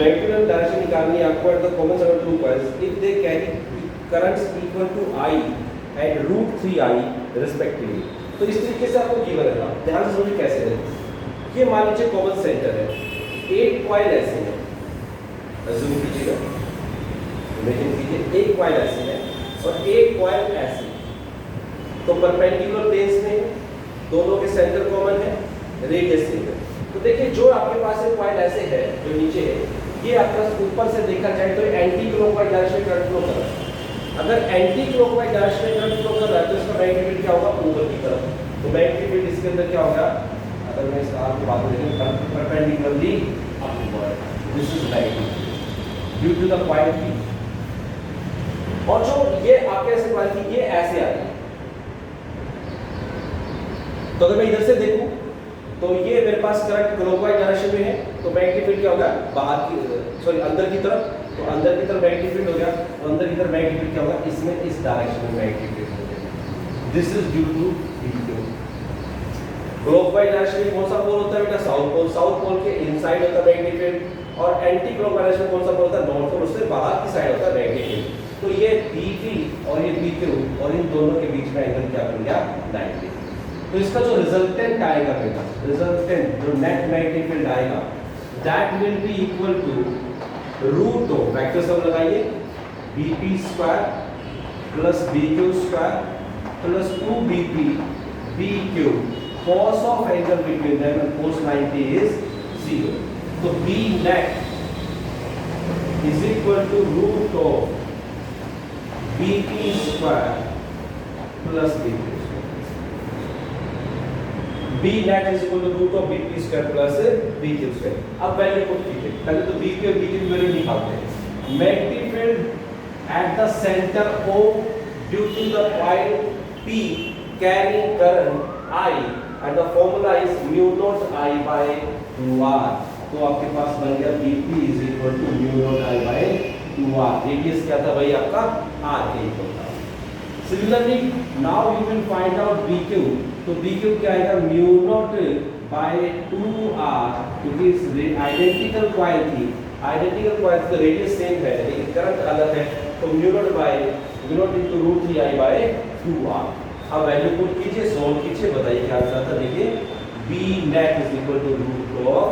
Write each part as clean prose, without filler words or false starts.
Magnetic direction निकालनी है आपको at the common centre of two coils if they carry currents equal to I at √3I respectively. तो इस तरीके से आपको गिवन है, ध्यान से समझिए कैसे है। ये मान लीजिए कॉमन सेंटर है, एक कॉइल ऐसे है, अज्यूम कीजिएगा, इमेजिन कीजिए एक कॉइल ऐसे है और एक कॉइल ऐसे, तो परपेंडिकुलर प्लेन्स में दोनों के सेंटर कॉमन है, रेडियस सेम है। तो देखिए जो आपके पास एक कॉइल ऐसे है जो नीचे है, ये आपका ऊपर से देखा जाए तो एंटी क्लॉकवाइज डायरेक्शन में करंट फ्लो कर रहा है। अगर एंटी क्लॉकवाइज डायरेक्शन में करंट फ्लो कर रहा है तो इसका मैग्नेटिक फील्ड क्या होगा, ऊपर की तरफ। तो मैग्नेटिक फील्ड इसके अंदर क्या होगा, अगर मैं इसका आपको बात करें perpendicularly upward, this is magnetic due to the coil P। और जो ये आपके ऐसे कॉइल थी ये ऐसे आ रही है, तो अगर मैं इधर से देखूं तो ये मेरे पास करंट क्लॉकवाइज डायरेक्शन में है, तो मैग्नेटिक फील्ड क्या होगा, बाहर की सॉरी अंदर की तरफ, तो अंदर की तरफ मैग्नेटिक फील्ड हो गया, तो अंदर की तरफ मैग्नेटिक फील्ड क्या होगा, इसमें इस डायरेक्शन में मैग्नेटिक फील्ड हो गया। This is due to V2। Clockwise direction में कौन सा पोल होता है बेटा, साउथ पोल। साउथ पोल के इनसाइड होता है मैग्नेटिक फील्ड, और एंटी क्लॉकवाइज डायरेक्शन में कौन सा पोल होता है, नॉर्थ पोल, उससे बाहर की साइड होता है मैग्नेटिक फील्ड। तो ये BP और ये PQ और इन दोनों के बीच में एंगल क्या बन गया, 90। तो इसका जो रिजल्टेंट आएगा बेटा, रिजल्टेंट जो नेट मैग्नेटिक फील्ड आएगा, that will be equal to root of, vector sum लगाइए, BP² plus BQ² plus 2BP BQ, cos of angle between them and cos 90 is 0। तो B net is equal to root of BP² plus BQ। B net is equal to root of BP square plus BQ square। अब value put कीजिए, पहले तो BP और BQ की value निकालते हैं। Magnetic field at the centre O due to the coil P carrying current I and the formula is mu naught I by 2R। तो आपके पास बन गया BP is equal to mu naught I by 2R। Radius क्या था भाई आपका, R के equal था। Similarly, now you will find out BQ। तो BQ क्या आएगा, म्यू नॉट बाय 2R, क्योंकि आइडेंटिकल कॉइल थी, आइडेंटिकल कॉइल तो रेडियस सेम है लेकिन करंट अलग है, तो mu not into √3I bye 2R। अब वैल्यू पुट कीजिए, सॉल्व कीजिए, बताइए क्या आंसर आता है। देखिए B net is equal to root of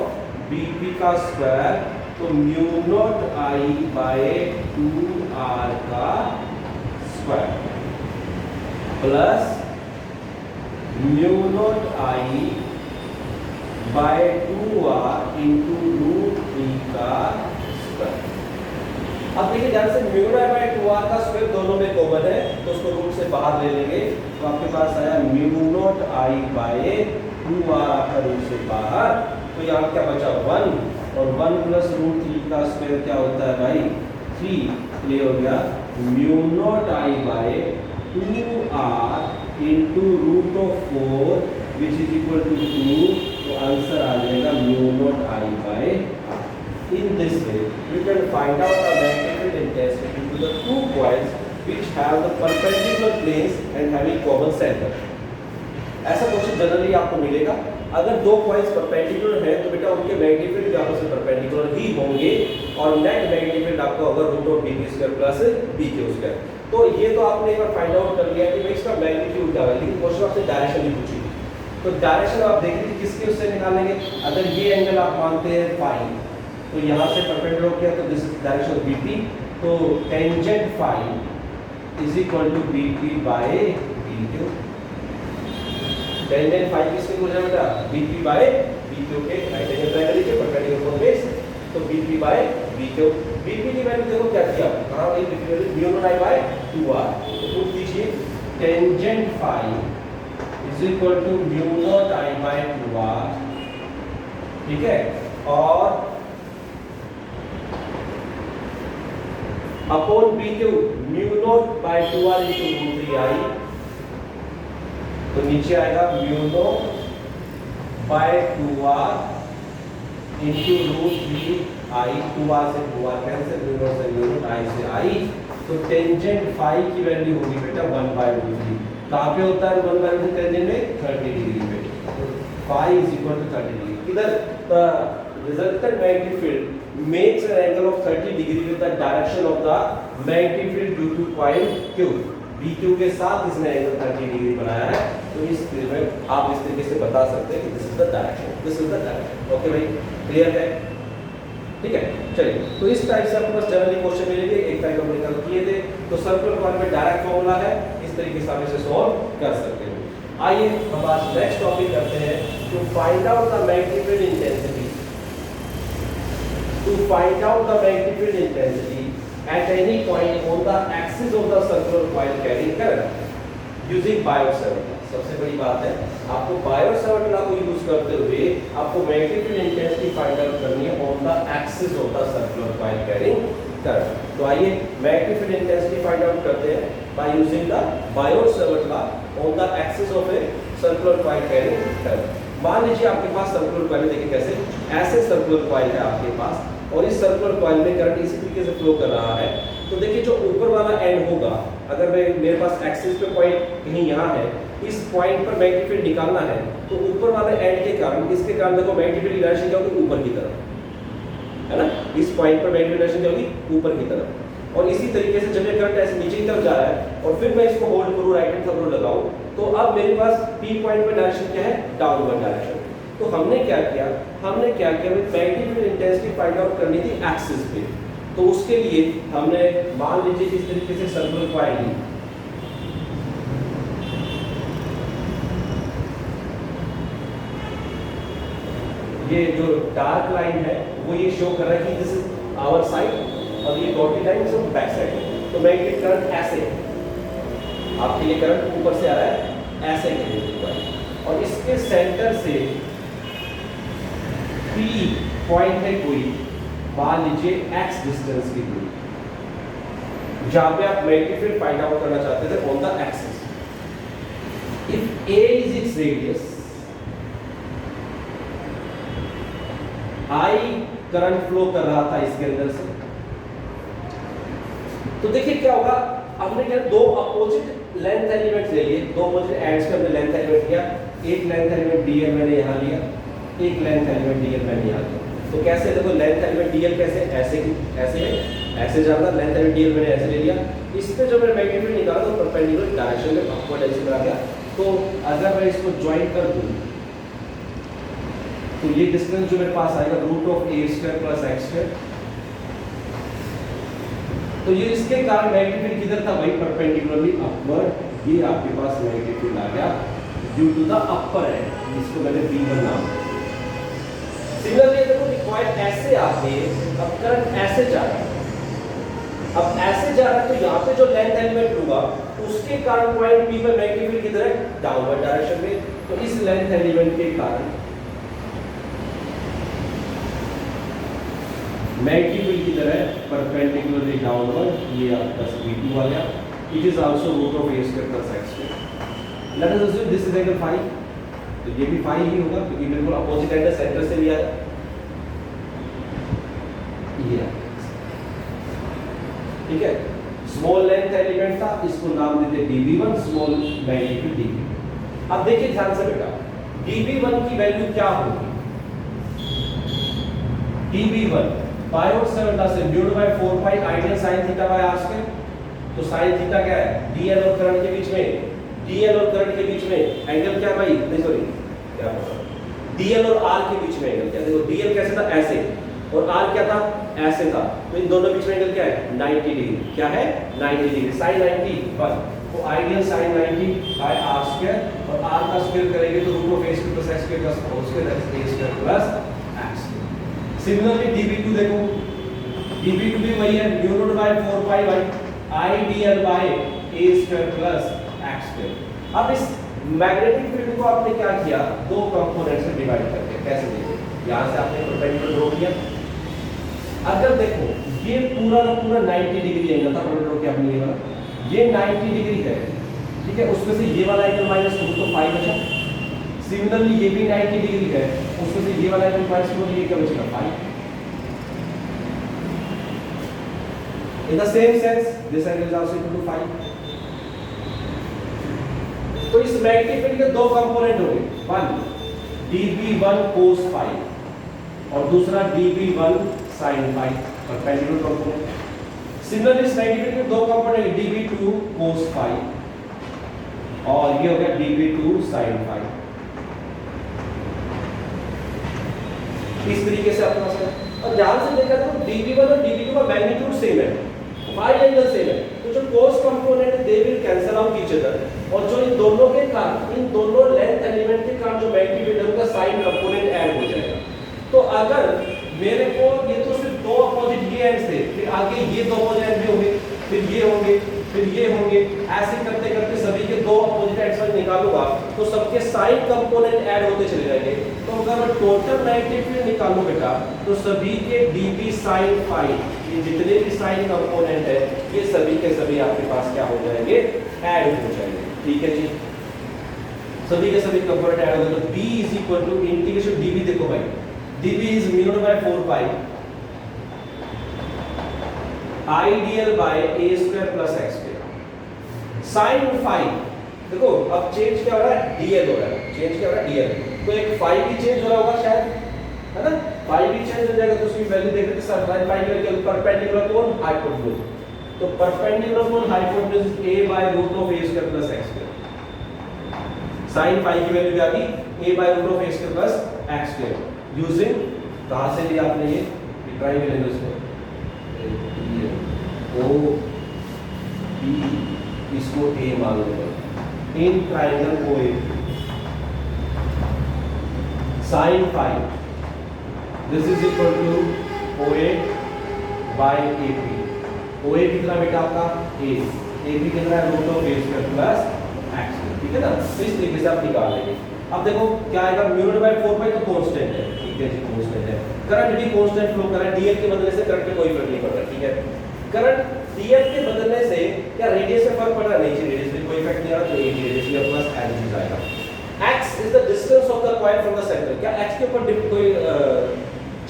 BP का स्क्वायर, तो mu naught I by 2R का square plus mu naught I by 2R into √3 का स्क्वायर। अब देखिए ध्यान से, म्यू नॉट बाय 2R का स्क्वायर दोनों में कॉमन है, तो उसको रूट से बाहर ले लेंगे, तो आपके पास आया mu naught I by 2R आपका रूट से बाहर, तो यहाँ क्या बचा 1, और 1 प्लस √3 का स्क्वायर क्या होता है भाई 3, ये हो गया mu naught I by 2R into root of 4 which is equal to 2, तो आंसर आ जाएगा mu naught I by R। In this way you can find out the magnetic field intensity due to the two coils which have the perpendicular planes and having common center। ऐसा question generally आपको मिलेगा, अगर दो coils perpendicular हैं तो बेटा उनके magnetic field आपस में परपेंडिकुलर ही होंगे, और नेट मैग्नेटिक फील्ड आपका होगा root of BP² plus BQ²। तो ये तो आपने एक बार फाइंड आउट कर लिया कि भाई इसका मैग्नीट्यूड क्या है, लेकिन क्वेश्चन आपसे डायरेक्शन नहीं पूछी, तो डायरेक्शन आप देख लीजिए किसके उससे निकालेंगे। अगर ये एंगल आप मानते हैं फाई, तो यहाँ से परपेंडिकुलर किया तो this is direction of BP, तो tangent phi is equal to BP by BQ। Tangent phi किसके इक्वल है बेटा, BP बाय BQ के राइट एंगल ट्रायंगल के परपेंडिकुलर बेस, तो BP बाय BQ। BP की वैल्यू देखो क्या किया, कहां गई BP value, mu naught I by 2R, तो पुट कीजिए tangent phi is equal to mu naught I by 2R, ठीक है, और upon BQ mu naught by 2R into √3I, तो नीचे आएगा mu naught by 2R into √3I, 2R से 2R cancel, mu naught से म्यू नॉट, I से I, तो टेंजेंट फाई की वैल्यू होगी बेटा 1/√3। कहाँ पे होता है 1/√3 टेंजेंट में, 30 डिग्री पे, तो phi is equal to 30 degree. इधर resultant magnetic field makes an angle of 30 degree with the direction of the magnetic field due to point Q. BQ के साथ इसने एंगल 30 डिग्री बनाया है, तो इस में आप इस तरीके से बता सकते हैं कि this is the direction, this is the direction. Okay भाई, क्लियर है? ठीक है, चलिए। तो इस टाइप से आपके पास जनरली क्वेश्चन मिलेंगे, एक टाइप हमने कल किए थे। तो सर्कुलर कॉइल में डायरेक्ट फॉर्मूला है, इस तरीके से आप इसे सॉल्व कर सकते हैं। आइए हम आज नेक्स्ट टॉपिक करते हैं, to find out the magnetic field intensity. To find out the magnetic field intensity at any point on the axis of the circular coil carrying current using Biot-Savart law। सबसे बड़ी बात है, आपको Biot-Savart law को use करते हुए आपको magnetic field intensity find out करनी है on the axis of the circular coil carrying current। तो आइए magnetic field intensity find out करते हैं by using the Biot-Savart law on the axis of a circular coil carrying current। मान लीजिए आपके पास circular coil है, देखिए कैसे, ऐसे सर्कुलर कॉइल है आपके पास, और इस सर्कुलर कॉइल में करंट इसी तरीके से फ्लो कर रहा है। तो देखिए जो ऊपर वाला एंड होगा, अगर मेरे पास एक्सिस पे पॉइंट कहीं यहाँ है, इस पॉइंट पर मैग्नेटिक फील्ड निकालना है, तो ऊपर वाले एंड के कारण, इसके कारण देखो मैग्नेटिक फील्ड डायरेक्शन क्या होगी, ऊपर की तरफ, है ना। इस पॉइंट पर मैग्नेटिक डायरेक्शन क्या होगी, ऊपर की तरफ। और इसी तरीके से जब ये करंट ऐसे नीचे की तरफ जा रहा है और फिर मैं इसको होल्ड करूँ, राइट हैंड थंब रूल लगाऊं, तो अब मेरे पास पी पॉइंट पर डायरेक्शन क्या है, डाउनवर्ड डायरेक्शन। तो हमने क्या किया magnetic field intensity find out करनी थी एक्सिस पे। तो उसके लिए हमने मान लीजिए इस तरीके से सर्कुलर कॉइल ली, ये जो डार्क लाइन है वो ये शो कर रहा है कि दिस इज आवर साइड, और ये dotted line is back side. तो मैग्नेटिक करंट ऐसे, आपके लिए करंट ऊपर से आ रहा है ऐसे के, और इसके सेंटर से P पॉइंट है कोई, मान लीजिए x डिस्टेंस की दूरी, जहां पे आप मैग्नेटिक फील्ड फाइंड आउट करना चाहते थे on the axis. If A is its radius, I current flow कर रहा था इसके अंदर से, तो देखिए क्या होगा, हमने क्या दो अपोजिट लेंथ एलिमेंट ले लिए, दो अपोजिट एंड्स के हमने लेंथ एलिमेंट लिया, एक लेंथ एलिमेंट dl मैंने यहाँ लिया, एक लेंथ एलिमेंट dl मैंने यहाँ लिया। तो कैसे देखो, लेंथ एलिमेंट dl कैसे, ऐसे ऐसे है, ऐसे जा रहा, लेंथ एलिमेंट dl मैंने ऐसे ले लिया। इस पे जब मैंने मैग्नेटिक फील्ड निकाला तो परपेंडिकुलर डायरेक्शन में अपवर्ड डायरेक्शन में आ गया। तो अगर मैं इसको ज्वाइन कर दूं, तो ये डिस्टेंस जो मेरे पास आएगा √a² + x²। तो ये इसके कारण मैग्नेटिक फील्ड किधर था भाई, परपेंडिकुलरली अपवर्ड। ये आपके पास मैग्नेटिक फील्ड आ गया due to the upper end, जिसको मैंने V1 नाम दिया। सिमिलरली देखो कॉइल ऐसे आके अब करंट ऐसे जा रहा है, अब ऐसे जा रहा है, तो यहाँ पे जो लेंथ एलिमेंट होगा उसके कारण पॉइंट P पर मैग्नेटिक फील्ड किधर है, डाउनवर्ड डायरेक्शन में। तो इस लेंथ एलिमेंट के कारण मैग्नेटिक फील्ड किधर है, परपेंडिकुलरली डाउनवर्ड। ये आपका V2 आ गया। It is also √a² + x²। Let us assume this is angle phi, तो ये भी फाई ही होगा क्योंकि बिल्कुल अपोजिट एंड सेंटर से भी आया। ये ठीक है, स्मॉल लेंथ एलिमेंट था, इसको नाम देते dv1, small magnetic field dv। अब देखिए ध्यान से बेटा, dv1 की वैल्यू क्या होगी, dv1 Biot-Savart law से μ/4 पाई आइडियल sin θ/r²। तो sin थीटा क्या है, dl और करंट के बीच में, dl और करंट के बीच में एंगल क्या भाई, नहीं सॉरी क्या dl और r के बीच में एंगल क्या, देखो dl कैसे था, ऐसे, और r क्या था, ऐसे था। तो इन दोनों बीच में एंगल क्या है, 90 डिग्री। क्या है, 90 डिग्री, sin 90 बस। तो आइडियल sin 90/r² और r का स्क्वायर करेंगे तो √a² + x² + a² + x²। Similarly dv2 देखो, dv2 भी वही है, μ0/4 पाई बाई idl/a² + x²। अब इस मैग्नेटिक फील्ड को आपने क्या किया, दो कंपोनेंट्स में डिवाइड करके, कैसे देखिए, यहां से आपने परपेंडिकुलर ड्रॉ किया। अगर देखो ये पूरा का पूरा 90 डिग्री एंगल था, परपेंडिकुलर ड्रॉ किया आपने, ये वाला ये 90 डिग्री है, ठीक है, उसमें से ये वाला एंगल -2 तो फाई बचा। सिमिलरली ये भी 90 डिग्री है, उसमें से ये वाला एंगल -2, ये क्या बचेगा, phi. In the same sense, this angle is also equal to phi. तो इस मैग्नेटिक फील्ड के दो कंपोनेंट होंगे, वन dv1 cos phi और दूसरा dv1 sin phi perpendicular component. Similarly इस 90 डिग्री के दो कंपोनेंट dv2 cos phi और ये हो गया dv2 sin phi। इस तरीके से आपके पास है। और ध्यान से देखा तो dv1 और dv2 का मैग्नीट्यूड सेम है, फाई एंगल सेम है, तो जो cos component they will cancel out each other, और जो इन दोनों के कारण, इन दोनों लेंथ एलिमेंट के कारण जो मैग्नीट्यूड है उनका साइन कंपोनेंट ऐड हो जाएगा। तो अगर मेरे को ये तो सिर्फ दो अपोजिट ये एंड थे, फिर आगे ये दो अपोजिट एंड भी होंगे, फिर ये होंगे, फिर ये होंगे, ऐसे करते करते सभी के दो अपोजिट एंड्स में निकालूंगा तो सबके साइन कंपोनेंट ऐड होते चले जाएंगे। तो अगर मैं टोटल नेगेटिव फील्ड निकालूं बेटा तो सभी के dv sin phi, ये जितने भी साइन कंपोनेंट है ये सभी के सभी आपके पास क्या हो जाएंगे, ऐड हो जाएंगे। ठीक है जी, सभी के सभी कंपोनेंट ऐड हो गए। तो b is equal to integration dv, देखो भाई dv is mu naught by 4 pi I dl by a square plus x square sin phi। देखो अब चेंज क्या हो रहा है, dl हो रहा है, चेंज क्या हो रहा है dl, तो एक phi भी चेंज हो रहा होगा शायद, है ना, phi भी चेंज हो जाएगा तो उसकी वैल्यू देख लेते हैं। sin phi की वैल्यू परपेंडिकुलर टू हाइपोटेन्यूज, तो perpendicular to hypotenuse a by root of a square plus x square, sin phi की वैल्यू क्या आ गई, a by root of a square plus x square, using कहां से लिया आपने ये ट्रायंगल एंगल्स में ओ बी, इसको ए मान लो, in triangle O A sine phi this is equal to O A by A P. O A कितना बेटा आपका ए पी कितना है, root of A square plus X, ठीक है ना। तो इस तरीके से आप निकाल लेंगे। अब देखो क्या आएगा, म्यू नॉट बाय 4 पाई तो कांस्टेंट है, ठीक है जी, कांस्टेंट है। करंट भी कांस्टेंट फ्लो कर रहा है, dl के बदलने से करंट पे कोई फर्क नहीं पड़ रहा, ठीक है। करंट dl के बदलने से क्या रेडियस में फर्क पड़ रहा है, नहीं जी, रेडियस में कोई इफेक्ट नहीं आ रहा, तो ये रेडियस में प्लस एज इट आएगा। x is the distance of the coil from the centre, क्या x के ऊपर कोई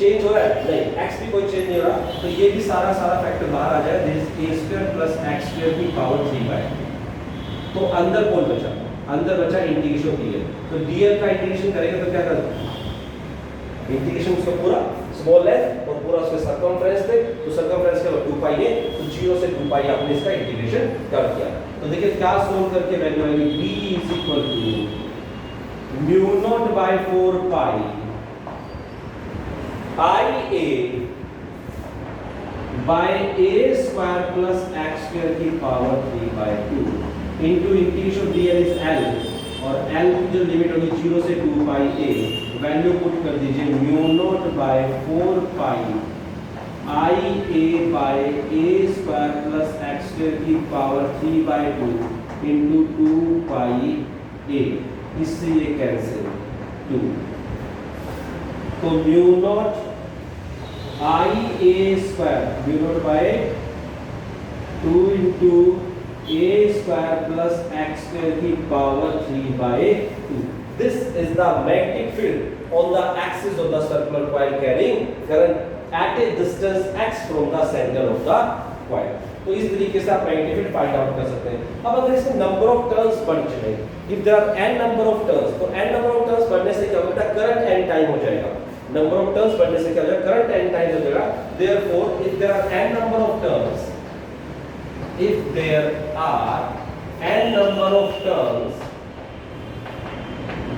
चेंज हो रहा है, नहीं, x भी कोई चेंज नहीं हो रहा, तो ये भी सारा फैक्टर बाहर आ जाए, this a square plus x square की पावर 3 बाय, तो अंदर कौन बचा, अंदर बचा इंटीग्रेशन dl, तो dl का इंटीग्रेशन करेंगे तो क्या करें, इंटीग्रेशन उसका पूरा स्मॉल लेंथ और पूरा उसके सर्कमफ्रेंस पे, तो सर्कमफ्रेंस का 2 पाई है, तो 0 से 2 पाई आपने इसका इंटीग्रेशन कर दिया। तो देखिए क्या सोल्व करके वैल्यू आएगी, b is equal to mu naught by 4 pi i a bye a square plus x square की power 3 by 2 into integration dl is l, और l की जो लिमिट होगी 0 से 2 पाई a, वैल्यू पुट कर दीजिए mu naught by 4 pi i a bye a square plus x square की power 3 by 2 into 2 pi a, इससे ये कैंसिल 2, तो mu naught i a square, mu naught by 2 into a square plus x square की power 3 by 2। This is the magnetic field on the axis of the circular coil carrying current at a distance x from the center of the coil। तो इस तरीके से आप magnetic field find out कर सकते हैं। अब अगर इसके नंबर ऑफ टर्न्स बढ़ जाए, if there are n number of turns, तो n number of turns बढ़ने से क्या होगा, करंट n टाइम हो जाएगा। नंबर ऑफ टर्न्स बढ़ने से क्या हो जाएगा, करंट n टाइम हो जाएगा। Therefore, if there are n number of turns, if there are n number of turns,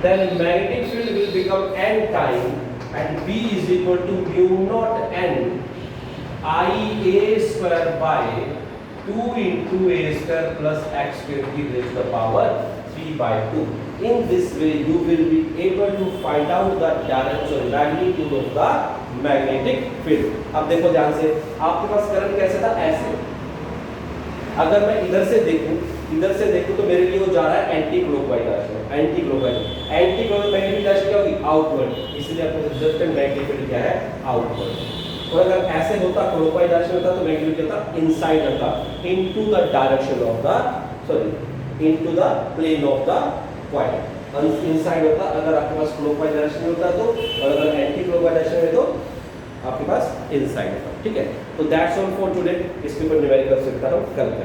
then magnetic field will become n time, and B is equal to mu naught n I a square by 2 into a square plus x square की raised to the power 3 by 2। In this way, you will be able to find out the direction, magnitude of the magnetic field। अब देखो ध्यान से, आपके पास current कैसे था, ऐसे, अगर मैं इधर से देखूं तो मेरे लिए वो जा रहा है anti clockwise direction, anti clockwise magnetic direction क्या होगी, आउटवर्ड, इसलिए अपने रिजल्टेंट मैग्नेटिक फील्ड क्या है, आउटवर्ड। और अगर ऐसे होता क्लॉकवाइज डायरेक्शन होता तो मैग्नेटिक फील्ड होता इनसाइड होता, into the direction of the, sorry, into the plane of the coil, inside होता अगर आपके पास क्लॉकवाइज डायरेक्शन में होता तो, और अगर एंटी क्लॉकवाइज डायरेक्शन में तो आपके पास इनसाइड होता। ठीक है, तो दैट्स ऑल फॉर टुडे। इसके ऊपर न्यूमेरिकल से हम कल करेंगे।